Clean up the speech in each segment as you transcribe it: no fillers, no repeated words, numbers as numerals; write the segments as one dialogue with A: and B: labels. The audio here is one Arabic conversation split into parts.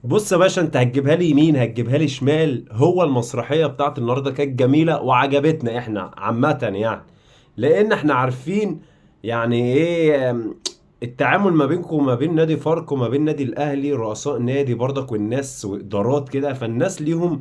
A: بص يا باشا، انت هتجيبها لي يمين هتجيبها لي شمال، هو المسرحيه بتاعت النهارده كانت جميله وعجبتنا احنا عامه يعني. لان احنا عارفين يعني ايه التعامل ما بينكم وما بين نادي فاركو وما بين نادي الاهلي، رؤساء نادي برضك والناس وادارات كده، فالناس ليهم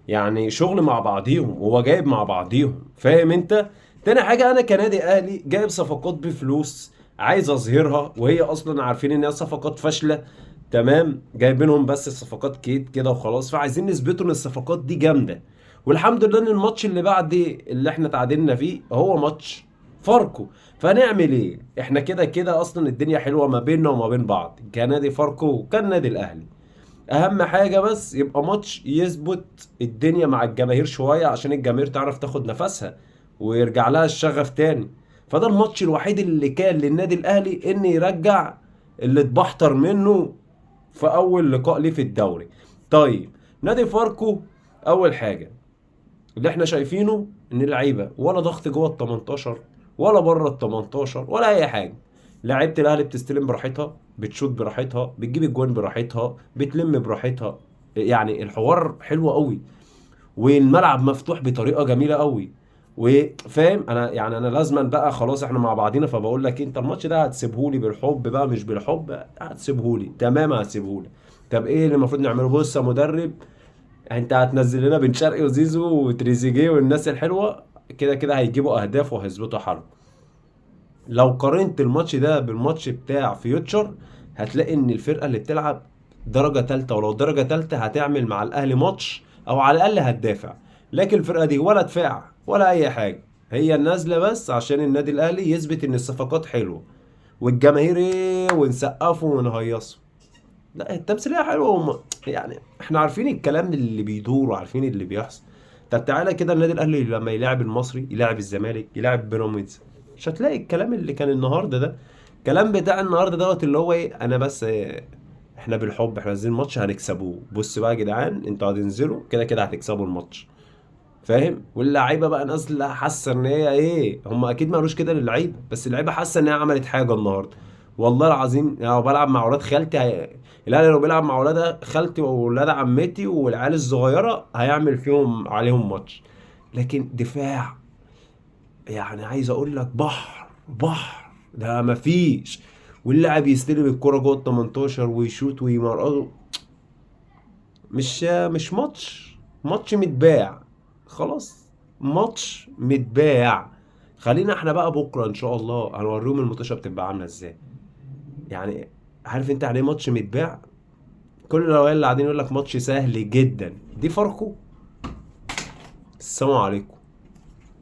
A: يعني شغل مع بعضيهم، وهو جايب مع بعضيهم، فاهم انت. تاني حاجة، انا كنادي اهلي جايب صفقات بفلوس عايز اظهرها، وهي اصلا عارفين ان هي صفقات فاشلة. تمام، جايبينهم بس الصفقات كيت كده وخلاص، فعايزين نثبتوا ان الصفقات دي جامدة. والحمد لله ان الماتش اللي بعد اللي احنا تعادلنا فيه هو ماتش فاركو. فنعمل ايه؟ احنا كده كده اصلا الدنيا حلوة ما بيننا وما بين بعض كنادي فاركو وكان نادي الاهلي. اهم حاجة بس يبقى ماتش يثبت الدنيا مع الجماهير شوية، عشان الجماهير تعرف تاخد نفسها ويرجع لها الشغف تاني. فده الماتش الوحيد اللي كان للنادي الاهلي ان يرجع اللي اتبحتر منه في اول لقاء ليه في الدوري. طيب، نادي فاركو، اول حاجة اللي احنا شايفينه ان اللعيبه ولا ضغط جوه ال 18 ولا بره ال 18 ولا اي حاجه. لعيبه الاهلي بتستلم براحتها، بتشوط براحتها، بتجيب الجوان براحتها، بتلم براحتها. يعني الحوار حلو قوي، والملعب مفتوح بطريقه جميله قوي. وفاهم انا يعني انا لازما بقى خلاص احنا مع بعضينا، فبقول لك انت الماتش ده هتسيبهولي بالحب بقى مش بالحب، هتسيبهولي تمام هتسيبهولي. طب ايه اللي المفروض نعمله؟ بص يا مدرب، انت هتنزل لنا بن شرقي وزيزو وتريزيجيه والناس الحلوه، كده كده هيجيبوا اهداف وهيظبطوا حالهم. لو قارنت الماتش ده بالماتش بتاع فيوتشر، هتلاقي ان الفرقه اللي بتلعب درجه تالته، ولو درجه تالته هتعمل مع الاهلي ماتش او على الاقل هتدافع. لكن الفرقه دي ولا دفاع ولا اي حاجه، هي نازله بس عشان النادي الاهلي يثبت ان الصفقات حلوه، والجماهير ايه ونسقفوا ونهيصوا. لا التمثيلية حلوة يعني احنا عارفين الكلام اللي بيدور وعارفين اللي بيحصل. طب تعالى كده النادي الاهلي لما يلاعب المصري، يلاعب الزمالك، يلاعب بيراميدز، مش هتلاقي الكلام اللي كان النهارده ده. الكلام بتاع النهارده دوت اللي هو ايه، انا بس احنا بالحب احنا عايزين الماتش هنكسبوه، بص بقى يا جدعان انتوا هتنزلوا كده كده هتكسبوا الماتش. فاهم؟ واللعيبه بقى نازله حاسه ان هي ايه، هم اكيد ما قالوش كده للعيبه، بس اللعيبه حاسه ان هي عملت حاجه النهارده. والله العظيم يعني لو بلعب مع اولاد خالتي الاهلي لو بيلعب مع اولاد خالتي واولاد عمتي والعيال الصغيره هيعمل فيهم عليهم ماتش. لكن دفاع، يعني عايز اقول لك بحر بحر ده مفيش. واللاعب يستلم الكرة جوه ال 18 ويشوط ويمرقص. مش ماتش متباع خلاص، ماتش متباع. خلينا احنا بقى بكره ان شاء الله هنوريهم الماتشة بتبقى عامله ازاي. يعني عارف انت يعني ايه ماتش متباع؟ كل الاوائل اللي قاعدين يقول لك ماتش سهل جدا، دي فاركو. السلام عليكم.